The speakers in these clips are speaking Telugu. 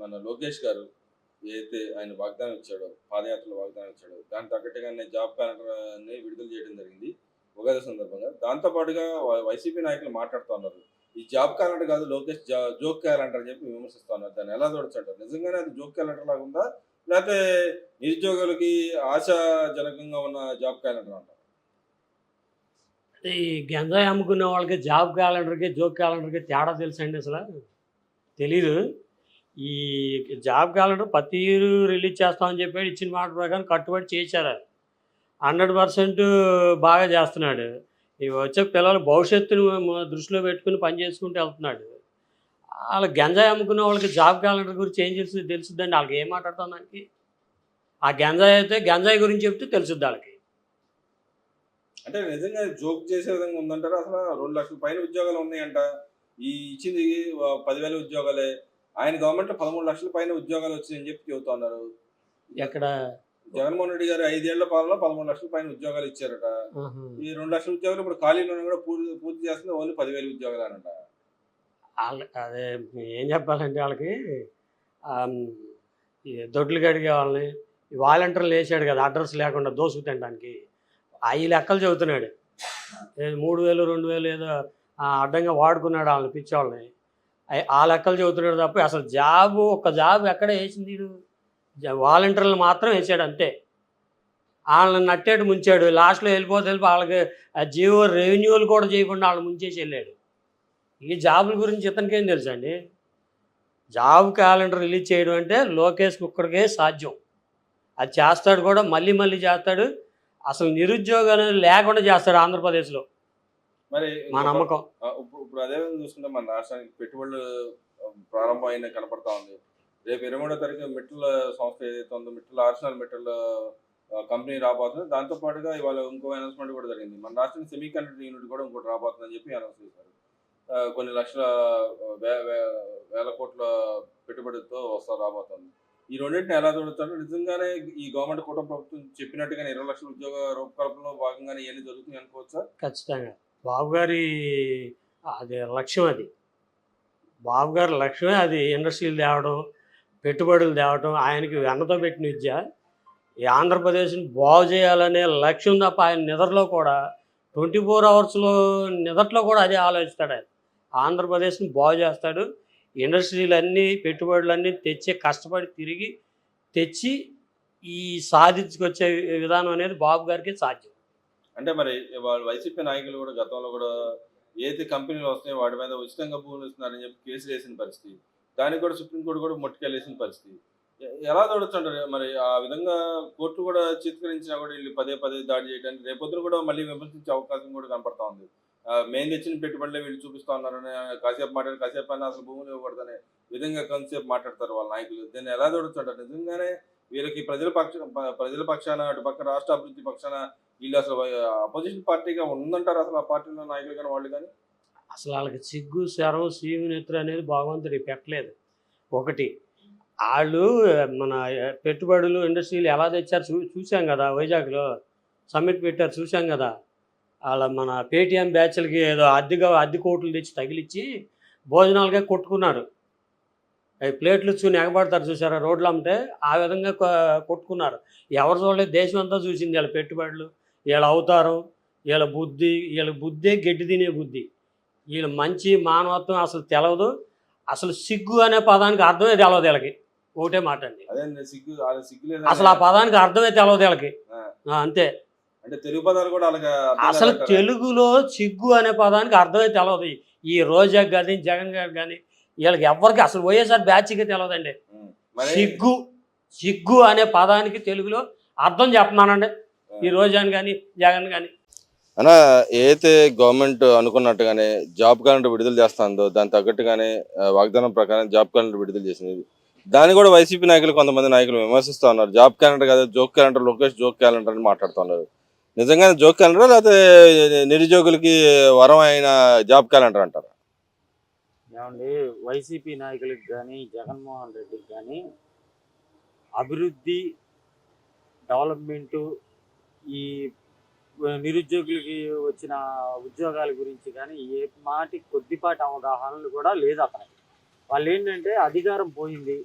మన లోకేష్ గారు ఏదైతే ఆయన వాగ్దానం ఇచ్చాడో, పాదయాత్రలో వాగ్దానం ఇచ్చాడో, దానికి తగ్గట్టుగానే జాబ్ క్యాలెండర్‌ని విడుదల చేయడం జరిగింది ఉగాది సందర్భంగా. దాంతో పాటుగా వైసీపీ నాయకులు మాట్లాడుతా ఉన్నారు. ఈ జాబ్ క్యాలెండర్ కాదు లోకేష్ జోక్ క్యాలెండర్ అని చెప్పి విమర్శిస్తా ఉన్నారు. దాన్ని ఎలా చూడొచ్చంటారు? నిజంగానే అది జోక్ క్యాలెండర్ లాగా ఉందా? లేతే నిరుద్యోగులకి ఆశాజనకంగా ఉన్న జాబ్ క్యాలెండర్ అంటారా? ఈ గంజాయి అమ్ముకునే వాళ్ళకి జాబ్ క్యాలెండర్‌కి, జోక్ క్యాలెండర్‌కి తేడా తెలుసండి అసల? తెలీదు. ఈ జాబ్ క్యాలెండర్ ప్రతి ఇయర్ రిలీజ్ చేస్తామని చెప్పాడు. ఇచ్చిన మాట ప్రకారం కట్టుబడి చేశారు. 100% బాగా చేస్తున్నాడు. ఈ వచ్చే పిల్లల భవిష్యత్తును దృష్టిలో పెట్టుకొని పని చేసుకుంటూ వెళ్తున్నాడు. ఆళ్ళ గంజాయి అమ్ముకునే వాళ్ళకి జాబ్ క్యాలెండర్ గురించి ఏం తెలుసుద్దండి? ఆళ్ళకి ఏం మాట్లాడతాం దానికి? ఆ గంజాయి అయితే గంజాయి గురించి చెప్తే తెలుసుద్ది ఆళ్ళకి. అంటే నిజంగా జోక్ చేసే విధంగా ఉందంటారా? అసల 2,00,000 పైన ఉద్యోగాలు ఉన్నాయంట. ఇచ్చింది 10,000 ఉద్యోగాలే. ఆయన గవర్నమెంట్‌లో 13,00,000 పైన ఉద్యోగాలు వచ్చాయని చెప్పి చెబుతా ఉన్నారు. ఎక్కడ? జగన్మోహన్ రెడ్డి గారు 5 ఏళ్ల పాలనలో 13,00,000 పైన ఉద్యోగాలు ఇచ్చారట. ఆహా! ఈ 2,00,000 ఉద్యోగాలు ఇప్పుడు ఖాళీలు ఉన్నా కూడా పూర్తి చేస్తుంది ఓన్లీ 10,000 ఉద్యోగాలేనంట. అదే ఏం చెప్పాలంటే ఆళ్ళకి ఆహ్, హ్మ్, ఈ దొడ్లు కడిగే వాళ్ళని, ఈ వాలంటీర్లు ఏసాడు కదా! అడ్రస్ లేకుండా దోసుకు తినడానికి. అయి లెక్కలు చెబుతున్నాడు. 3,000, 2,000 ఏదో అడ్డంగా వాడుకున్నాడు ఆళ్ళని పిచ్చోళ్ళని. ఆ లెక్కలు చెబుతున్నాడు తప్ప అసలు ఒక్క జాబ్ ఎక్కడ ఏసింది ఈడు? వాలంటీర్లు మాత్రం ఏసాడు అంతే. ఆళ్ళని నట్టేటు ముంచాడు. లాస్ట్‌లో వెళ్ళిపోతే ఆళ్ళకి జీవో రెవెన్యూలు కూడా చేయకుండా ఆళ్ళని ముంచేసి ఎళ్ళాడు. ఈ జాబుల గురించి ఇతనికేం తెలుసండి? జాబ్ క్యాలెండర్ రిలీజ్ చేయడం అంటే లోకేష్‌కి ఒక్కడికే సాధ్యం. అది చేస్తాడు కూడా మళ్ళీ మళ్ళీ చేస్తాడు. అసలు నిరుద్యోగం అనేది లేకుండా చేస్తాడు ఆంధ్రప్రదేశ్‌లో. మరి మా నమ్మకం. ఇప్పుడు అదే విధంగా చూసుకుంటే మన రాష్ట్రానికి పెట్టుబడులు ప్రారంభం అయినయి కనపడతా ఉంది. రేపు 23వ తారీఖు మిట్టల్ సంస్థ ఏదైతే ఉందో ఆర్సెనల్ మిట్టల్ కంపెనీ రాబోతుంది. దాంతో పాటుగా ఇవాళ ఇంకో అనౌన్స్‌మెంట్ కూడా జరిగింది. మన రాష్ట్రానికి సెమీ కండక్టర్ యూనిట్ కూడా ఇంకోటి రాబోతుందని చెప్పి అనౌన్స్ చేశారు. కొన్ని లక్షల వే వే వేల కోట్ల పెట్టుబడితో రాబోతుంది. ఈ రెండింటిని ఎలా చూడొచ్చంటే నిజంగానే ఈ గవర్నమెంట్ కూటమి ప్రభుత్వం చెప్పినట్టుగానే 20,00,000 ఉద్యోగ రూపకల్పనలో భాగంగానే ఇయన్నీ జరుగుతున్నాయి అనుకోవచ్చా? ఖచ్చితంగా. బాబు గారి అది లక్ష్యం అది. బాబు గారి లక్ష్యమే అది ఇండస్ట్రీలు తేవడం, పెట్టుబడులు తేవడం, ఆయనకి వెన్నతో పెట్టిన విద్య. ఈ ఆంధ్రప్రదేశ్‌ని బాగు చేయాలనే లక్ష్యం తప్ప ఆయన నిద్రలో కూడా 24 అవర్స్‌లో నిదట్లో కూడా అదే ఆలోచిస్తాడాయన. ఆంధ్రప్రదేశ్‌ని బాగు చేస్తాడు. ఇండస్ట్రీలన్నీ, పెట్టుబడులన్నీ కష్టపడి తిరిగి తెచ్చి ఈ సాధించుకొచ్చే విధానం అనేది బాబు గారికే సాధ్యం. అంటే మరి వాళ్ళు వైసీపీ నాయకులు కూడా గతంలో కూడా ఏదైతే కంపెనీలు వస్తున్నాయో వాటి మీద ఉచితంగా భూములు ఇస్తున్నారని చెప్పి కేసులేసిన పరిస్థితి. దానికి కూడా సుప్రీంకోర్టు కూడా ముట్టుకెళ్ళేసిన పరిస్థితి. ఎలా చూడొచ్చంటారు? మరి ఆ విధంగా కోర్టు కూడా చిత్కరించినా కూడా వీళ్ళు పదే పదే దాడి చేయడానికి రేపొద్దున కూడా మళ్ళీ విమర్శించే అవకాశం కూడా కనపడతా ఉంది. మేము తెచ్చిన పెట్టుబడులే వీళ్ళు చూపిస్తా ఉన్నారని కాసేపు మాట్లాడి కాసేపైనా అసలు భూములు ఇవ్వకూడదనే విధంగా కొంతసేపు మాట్లాడతారు వాళ్ళ నాయకులు. దీన్ని ఎలా చూడొచ్చంటారు? నిజంగానే వీళ్ళకి ప్రజల పక్షాన అటు పక్క రాష్ట్ర అభివృద్ధి పక్షాన వీళ్ళు అసలు అపోజిషన్ పార్టీగా ఉందంటారా అసలు ఆ పార్టీలో నాయకులు గాని వాళ్ళు గాని? అసలు ఆళ్ళకి సిగ్గు, శరం, సీమునెత్తురు అనేది భగవంతుడు పెట్టలేదు. ఒకటి ఆళ్ళు మన పెట్టుబడులు, ఇండస్ట్రీలు ఎలా తెచ్చారో చూసాం గదా! వైజాగ్‌లో సమ్మిట్ పెట్టారు చూసాం గదా! మన పేటీఎం బ్యాచ్‌లకి ఏదో అద్దె కోట్లు తెచ్చి తగిలిచ్చి భోజనాలుగా కొట్టుకున్నారు. అవి ప్లేట్లు ఇచ్చుకొని ఎగబడతారు చూసారా రోడ్లమ్మటే, ఆ విధంగా కొట్టుకున్నారు. ఎవరు చూడలేదు, దేశం అంతా చూసింది ఈళ్ళ పెట్టుబడులు, ఈళ్ళ అవతారం, ఈళ్ళ బుద్ధే గడ్డి తినే బుద్ధి. ఈళ్ళ మంచి మానవత్వం అసలు తెలవదు. అసలు సిగ్గు అనే పదానికి అర్థమే తెలవదు ఈళ్ళకి. ఒకటే మాట అండి. అదేండి సిగ్గు అసలు ఆ పదానికి అర్థమే తెలవదు ఈళ్ళకి. అంతే. అంటే తెలుగు పదాలు కూడా ఆళ్ళకి అసలు తెలుగులో సిగ్గు అనే పదానికి అర్థమే తెలవదు. ఈ రోజాకి గాని, జగన్ గారికి గాని వీళ్ళకి ఎవ్వరికి అసలు వైఎస్ఆర్ బ్యాచ్‌కే తెలవదండి. సిగ్గు అనే పదానికి తెలుగులో అర్థం చెప్పమనండి. ఈ రోజాని గాని, జగన్ గాని. అన్న ఏదైతే గవర్నమెంట్ అనుకున్నట్టుగానే జాబ్ క్యాలెండర్ విడుదల చేస్తుందో దానికి తగ్గట్టుగానే వాగ్దానం ప్రకారం జాబ్ క్యాలెండర్ విడుదల చేసింది. దాన్ని కూడా వైసీపీ నాయకులు కొంతమంది నాయకులు విమర్శిస్తూ ఉన్నారు. జాబ్ క్యాలెండర్ కాదు joke calendar, Lokesh joke calendar అని మాట్లాడుతున్నారు. నిజంగానే జోక్ క్యాలెండర్ లేకపోతే నిరుద్యోగులకి వరం అయిన జాబ్ క్యాలెండర్ అంటారు? ఏమండి, వైసీపీ నాయకులకి కానీ జగన్మోహన్ రెడ్డికి కానీ అభివృద్ధి, డెవలప్మెంటు, ఈ నిరుద్యోగులకి వచ్చిన ఉద్యోగాల గురించి కానీ కొద్దిపాటి అవగాహనలు కూడా లేదు అతనికి. వాళ్ళు ఏంటంటే అధికారం పోయింది,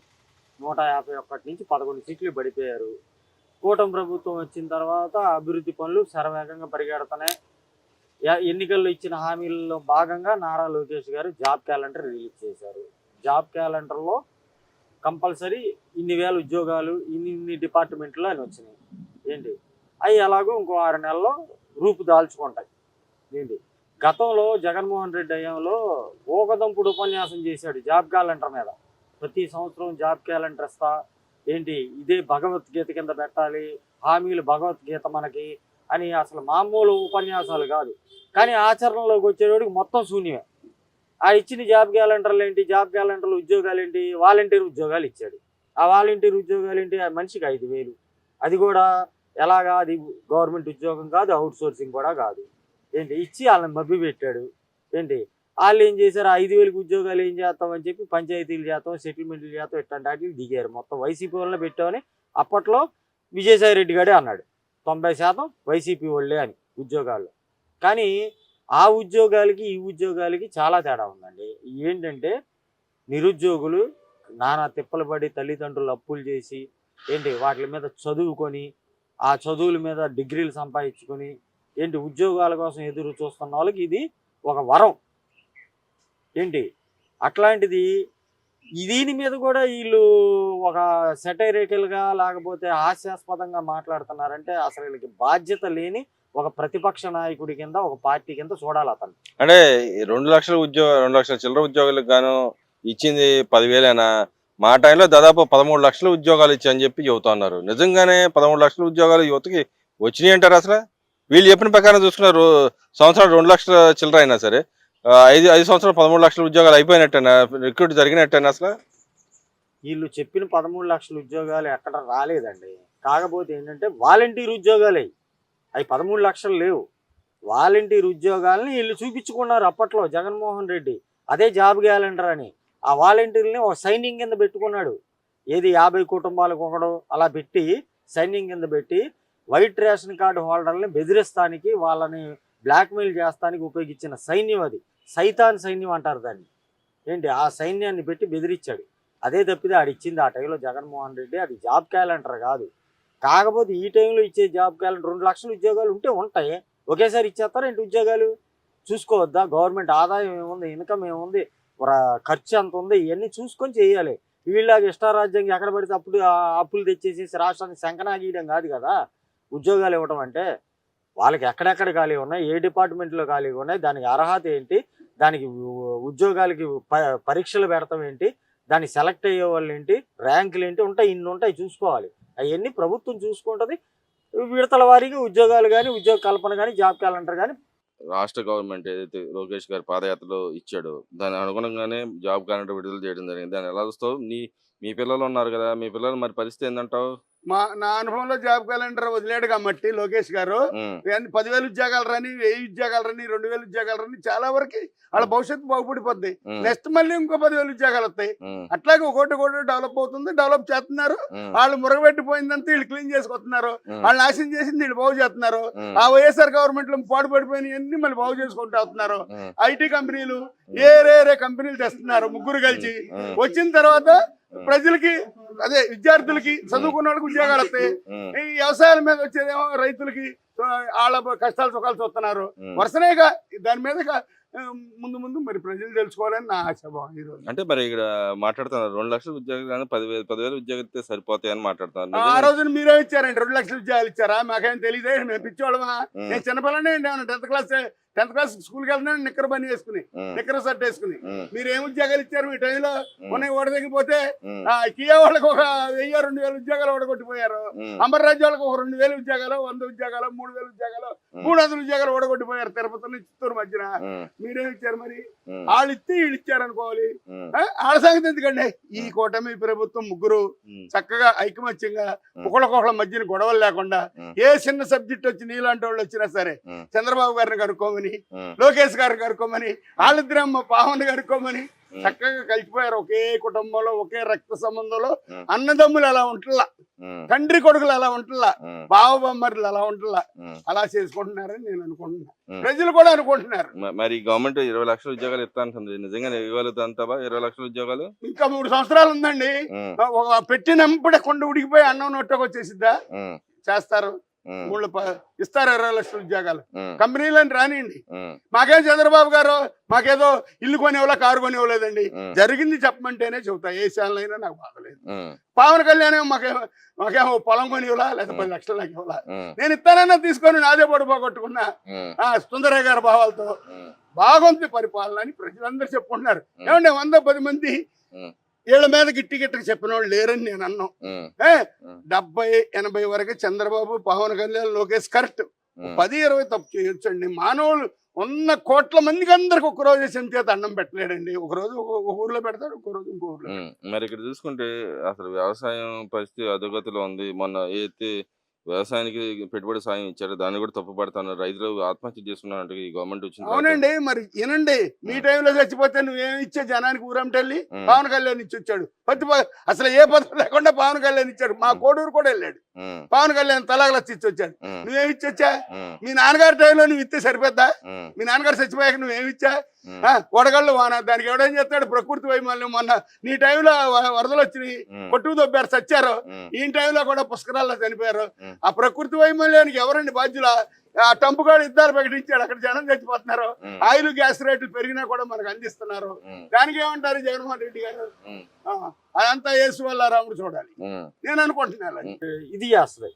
151 నుంచి 11 సీట్లు పడిపోయారు. కూటమి ప్రభుత్వం వచ్చిన తర్వాత అభివృద్ధి పనులు శరవేగంగా పరిగెడుతున్నాయి. ఎన్నికల్లో ఇచ్చిన హామీలలో భాగంగా నారా లోకేష్ గారు జాబ్ క్యాలెండర్ రిలీజ్ చేశారు. జాబ్ క్యాలెండర్లో కంపల్సరీ ఇన్ని వేల ఉద్యోగాలు ఇన్ని డిపార్ట్మెంట్లో అని వచ్చినాయి. ఏంటి అవి ఎలాగో ఇంకో 6 నెలల్లో రూపు దాల్చుకుంటాయి. ఏంటి గతంలో జగన్మోహన్ రెడ్డి హయాంలో ఊకదంపుడు ఉపన్యాసం చేశాడు జాబ్ క్యాలెండర్ మీద. ప్రతి సంవత్సరం జాబ్ క్యాలెండర్ ఇస్తా, ఏంటి ఇదే భగవద్గీత కింద పెట్టాలి, హామీలు భగవద్గీత మనకి అని అసలు మామూలు ఉపన్యాసాలు కాదు. కానీ ఆచరణలోకి వచ్చేవాడికి మొత్తం శూన్యమే. ఆ ఇచ్చిన జాబ్ క్యాలెండర్లు ఏంటి, జాబ్ క్యాలెండర్లు ఉద్యోగాలు ఏంటి, వాలంటీర్ ఉద్యోగాలు ఇచ్చాడు. ఆ వాలంటీర్ ఉద్యోగాలు ఏంటి, ఆ మనిషికి 5,000. అది కూడా ఎలాగా, అది గవర్నమెంట్ ఉద్యోగం కాదు, అవుట్ సోర్సింగ్ కూడా కాదు. ఏంటి ఇచ్చి వాళ్ళని మభ్య పెట్టాడు. ఏంటి వాళ్ళు ఏం చేశారు, 5,000కి ఉద్యోగాలు ఏం చేస్తామని చెప్పి పంచాయతీలు చేస్తాం, సెటిల్మెంట్లు చేస్తాం, ఇట్లాంటి వాటికి దిగారు. మొత్తం వైసీపీ వాళ్ళని పెట్టామని అప్పట్లో విజయసాయి రెడ్డి గారే అన్నాడు. 90% వైసీపీ వాళ్ళే అని ఉద్యోగాలు. కానీ ఆ ఉద్యోగాలకి ఈ ఉద్యోగాలకి చాలా తేడా ఉందండి. ఏంటంటే నిరుద్యోగులు నానా తిప్పలు పడి తల్లిదండ్రులు అప్పులు చేసి ఏంటి వాటి మీద చదువుకొని ఆ చదువుల మీద డిగ్రీలు సంపాదించుకొని ఏంటి ఉద్యోగాల కోసం ఎదురు చూస్తున్న వాళ్ళకి ఇది ఒక వరం. ఏంటి అట్లాంటిది దీని మీద కూడా వీళ్ళు ఒక సెటైరికల్గా లేకపోతే హాస్యాస్పదంగా మాట్లాడుతున్నారంటే అసలు వీళ్ళకి బాధ్యత లేని ఒక ప్రతిపక్ష నాయకుడి కింద ఒక పార్టీ కింద చూడాలి అతను. అంటే 2 లక్షల 2 లక్షల చిల్లర ఉద్యోగులకు గాను ఇచ్చింది 10,000. మా టైంలో దాదాపు 13 లక్షల ఉద్యోగాలు ఇచ్చాయని చెప్పి చెబుతున్నారు. నిజంగానే 13 లక్షల ఉద్యోగాలు యువతకి వచ్చినాయి అంటారు? అసలు వీళ్ళు చెప్పిన ప్రకారం చూసుకున్నారు, సంవత్సరాలు 2 లక్షల చిల్లర అయినా సరే 5 సంవత్సరాలు 13 లక్షల ఉద్యోగాలు అయిపోయినట్టేనా, రిక్రూట్ జరిగినట్టేనా? అసలు వీళ్ళు చెప్పిన 13 లక్షల ఉద్యోగాలు ఎక్కడ రాలేదండి. కాకపోతే ఏంటంటే వాలంటీర్ ఉద్యోగాలే, అవి 13 లక్షలు లేవు. వాలంటీర్ ఉద్యోగాలని వీళ్ళు చూపించుకున్నారు అప్పట్లో జగన్మోహన్ రెడ్డి. అదే జాబ్ క్యాలెండర్ అని ఆ వాలంటీర్ని ఒక సైనింగ్ కింద పెట్టుకున్నాడు. ఏది 50 కుటుంబాలకు ఒకడు అలా పెట్టి సైనింగ్ కింద పెట్టి వైట్ రేషన్ కార్డు హోల్డర్ని బెదిరిస్తానికి, వాళ్ళని బ్లాక్మెయిల్ చేస్తానికి ఉపయోగించిన సైన్యం అది. సైతాన్ సైన్యం అంటారు దాన్ని. ఏంటి ఆ సైన్యాన్ని పెట్టి బెదిరించాడు. అదే తప్పితే ఆడిచ్చింది ఆ టైంలో జగన్మోహన్ రెడ్డి, అది జాబ్ క్యాలెండర్ కాదు. కాకపోతే ఈ టైంలో ఇచ్చే జాబ్ క్యాలెండర్ 2 లక్షల ఉద్యోగాలు ఉంటే ఉంటాయి, ఒకేసారి ఇచ్చేస్తారు. ఏంటి ఉద్యోగాలు చూసుకోవద్దా? గవర్నమెంట్ ఆదాయం ఏముంది, ఇన్కమ్ ఏముంది, ఖర్చు ఎంత ఉంది, ఇవన్నీ చూసుకొని చేయాలి. వీళ్ళకి ఇష్టారాజ్యంగా ఎక్కడ పడితే అప్పుడు అప్పులు తెచ్చేసేసి రాష్ట్రానికి శంకనాగీయడం కాదు కదా ఉద్యోగాలు ఇవ్వడం అంటే. వాళ్ళకి ఎక్కడెక్కడ ఖాళీ ఉన్నాయి, ఏ డిపార్ట్మెంట్లో ఖాళీగా ఉన్నాయి, దానికి అర్హత ఏంటి, దానికి ఉద్యోగాలకి పరీక్షలు పెడతాం ఏంటి, దానికి సెలెక్ట్ అయ్యే వాళ్ళు ఏంటి, ర్యాంకులు ఏంటి ఉంటాయి, ఇన్ని ఉంటాయి చూసుకోవాలి. అవన్నీ ప్రభుత్వం చూసుకుంటుంది. విడతల వారీగా ఉద్యోగాలు కానీ, ఉద్యోగ కల్పన కానీ, జాబ్ క్యాలెండర్ కానీ రాష్ట్ర గవర్నమెంట్ ఏదైతే లోకేష్ గారి పాదయాత్రలో ఇచ్చాడో దాని అనుగుణంగానే జాబ్ క్యాలెండర్ విడుదల చేయడం జరిగింది. దాన్ని ఎలా చూస్తావు? మీ పిల్లలు ఉన్నారు కదా, మీ పిల్లలు మరి పరిస్థితి ఏంటంటావు? నా అనుభవంలో జాబ్ క్యాలెండర్ వదిలేడు కాబట్టి లోకేష్ గారు 10,000 ఉద్యోగాలు రాని, 1000 ఉద్యోగాలు రాని, 2,000 ఉద్యోగాలు రాని, చాలా వరకు వాళ్ళ భవిష్యత్తు బాగుపడిపోద్ది. నెక్స్ట్ మళ్ళీ ఇంకో 10,000 ఉద్యోగాలు వస్తాయి. అట్లాగే ఒకటి డెవలప్ అవుతుంది, డెవలప్ చేస్తున్నారు. వాళ్ళు మురగబెట్టిపోయిందంతా వీళ్ళు క్లీన్ చేసుకొస్తున్నారు, వాళ్ళు నాశనం చేసింది వీళ్ళు బాగు చేస్తున్నారు. ఆ వైఎస్ఆర్ గవర్నమెంట్ లో పాడుపడిపోయినవన్నీ మళ్ళీ బాగు చేసుకుంటూ వస్తున్నారు. ఐటీ కంపెనీలు ఏరే కంపెనీలు తెస్తున్నారు, ముగ్గురు కలిసి. వచ్చిన తర్వాత ప్రజలకి అదే విద్యార్థులకి చదువుకున్న వాళ్ళకి ఉద్యోగాలు వస్తాయి. ఈ వ్యవసాయాల మీద వచ్చేదేమో రైతులకి వాళ్ళ కష్టాలు సుఖాలు చూస్తున్నారు. వరుసనేగా దాని మీద ముందు మరి ప్రజలు తెలుసుకోవాలని నా ఆశాభావం ఈరోజు. అంటే మరి ఇక్కడ మాట్లాడుతున్నారు 2 లక్షల ఉద్యోగాలు కానీ 10,000 ఉద్యోగాలు ఇస్తే సరిపోతాయి అని మాట్లాడుతున్నారు. ఆ రోజున మీరే ఇచ్చారండి 2 లక్షల ఉద్యోగాలు ఇచ్చారా? మాకేం తెలియదే, మేము పిచ్చోళ్ళమా? నేను చిన్నపిల్లనే 10th క్లాస్ స్కూల్కి వెళ్తున్నాను నిక్కర బండి వేసుకుని, నిక్కర షర్ట్ వేసుకుని. మీరు ఏం ఉద్యోగాలు ఇచ్చారు మీ టైంలో? ఉన్నాయి ఓడదగిపోతే కియా వాళ్ళకి ఒక 1000-2,000 ఉద్యోగాలు ఓడగొట్టిపోయారు. అమర్రాజ్య వాళ్ళకి ఒక 2,000 ఉద్యోగాలు, 100 ఉద్యోగాలు, 3,000 ఉద్యోగాలు, 300 ఉద్యోగాలు ఓడగొట్టిపోయారు తిరుపతి నుంచి చిత్తూరు మధ్యన. మీరేమి ఇచ్చారు మరి? వాళ్ళు ఇస్తే వీళ్ళు ఇచ్చారు అనుకోవాలి. వాళ్ళ సంగతి ఎందుకండి? ఈ కూటమి ప్రభుత్వం ముగ్గురు చక్కగా ఐకమత్యంగా ఒకళ్ళకొకళ్ళ మధ్యన గొడవలు లేకుండా, ఏ చిన్న సబ్జెక్ట్ వచ్చి నీలాంటి వాళ్ళు వచ్చినా సరే చంద్రబాబు గారిని కనుక్కోమని కడుక్కోమని, లోకేష్ గారు కడుక్కోమని, వాళ్ళిద్దరమ్మ పావన్ కడుక్కోమని చక్కగా కలిసిపోయారు. ఒకే కుటుంబంలో ఒకే రక్త సంబంధంలో అన్నదమ్ములు అలా ఉంటుల్లా, తండ్రి కొడుకులు అలా ఉంటుల్లా, బావబొమ్మరులు అలా ఉంటుల్లా. అలా చేసుకుంటున్నారని నేను అనుకుంటున్నా, ప్రజలు కూడా అనుకుంటున్నారు. మరి గవర్నమెంట్ 20 లక్షల ఉద్యోగాలు ఇస్తా అంటుంది, నిజంగా ఇవ్వగలుగుతా 20 లక్షల ఉద్యోగాలు? ఇంకా 3 సంవత్సరాలు ఉందండి. పెట్టినప్పుడే కొండ ఉడికిపోయి అన్నం నొట్టకు వచ్చేసిద్దా? చేస్తారు. ఊళ్ళో ఇస్తారు 20 లక్షల ఉద్యోగాలు. కంపెనీలను రానియండి. మాకేం చంద్రబాబు గారు మాకేదో ఇల్లు కొనివ్వలే, కారు కొనివ్వలేదండి. జరిగింది చెప్పమంటేనే చెబుతా. ఏ ఛానల్ అయినా నాకు బాధలేదు. పవన్ కళ్యాణ్ మాకేమో పొలం కొనివ్వలా, లేదా 10 లక్షలు నాకు ఇవ్వాలా. నేను ఇస్తానన్నా తీసుకొని నాదే పడిపోగొట్టుకున్నా సుందరయ్య గారి భావాలతో. బాగుంది పరిపాలన అని ప్రజలందరూ చెప్పుకుంటున్నారు. ఏమంటే 110 మంది వీళ్ళ మీద గిట్టి గిట్టకి చెప్పిన వాళ్ళు లేరని నేను అన్నాం. 70-80 వరకు చంద్రబాబు, పవన్ కళ్యాణ్, లోకేష్ కరెక్ట్. 10-20 తప్పు చేయొచ్చండి. మానవులు 100 కోట్ల మందికి అందరికి ఒక రోజు చేత అన్నం పెట్టలేడండి. ఒక రోజు ఒక ఊర్లో పెడతాడు, ఒక రోజు ఇంకో ఊర్లో. మరి ఇక్కడ చూసుకుంటే అసలు వ్యవసాయం పరిస్థితి అధోగతిలో ఉంది. మొన్న ఏదైతే వ్యవసాయానికి పెట్టుబడి సాయం ఇచ్చారో దాన్ని కూడా తప్పు పడుతున్నారు. రైతులు ఆత్మహత్య చేసుకున్నారంటే ఈ గవర్నమెంట్ వచ్చింది. అవునండి, మరి వినండి. మీ టైంలో చచ్చిపోతే నువ్వేమి ఇచ్చే జనానికి ఊరంటెళ్ళి పవన్ కళ్యాణ్ ఇచ్చి వచ్చాడు. అసలు ఏ పదవి లేకుండా పవన్ కళ్యాణ్ ఇచ్చాడు. మా కోడూరు కూడా వెళ్ళాడు, పవన్ కళ్యాణ్ తలాగలచ్చి ఇచ్చి వచ్చాడు. నువ్వేమి ఇచ్చొచ్చా? మీ నాన్నగారి టైంలో నువ్వు ఇస్తే సరిపోద్దా? మీ నాన్నగారు చచ్చిపోయాక నువ్వేమి ఇచ్చా? వడగళ్ళు వాన దానికి ఎవడేం చేస్తాడు? ప్రకృతి వైమల్యం. మొన్న నీ టైంలో వరదలు వచ్చినాయి, కొట్టుకు దొబ్బారు, చచ్చారు. ఈ టైంలో కూడా పుష్కరాల్లో చనిపోయారు. ఆ ప్రకృతి వైమల్యానికి ఎవరండి బాధ్యులా? ఆ టంపుగాడు యుద్ధాలు ప్రకటించాడు, అక్కడ జనం చచ్చిపోతున్నారు. ఆయిల్ గ్యాస్ రేట్లు పెరిగినా కూడా మనకు అందిస్తున్నారు. దానికి ఏమంటారు జగన్మోహన్ రెడ్డి గారు? అదంతా యేసు వల్ల రాముడు చూడాలి నేను అనుకుంటున్నాను. ఇది చేస్తుంది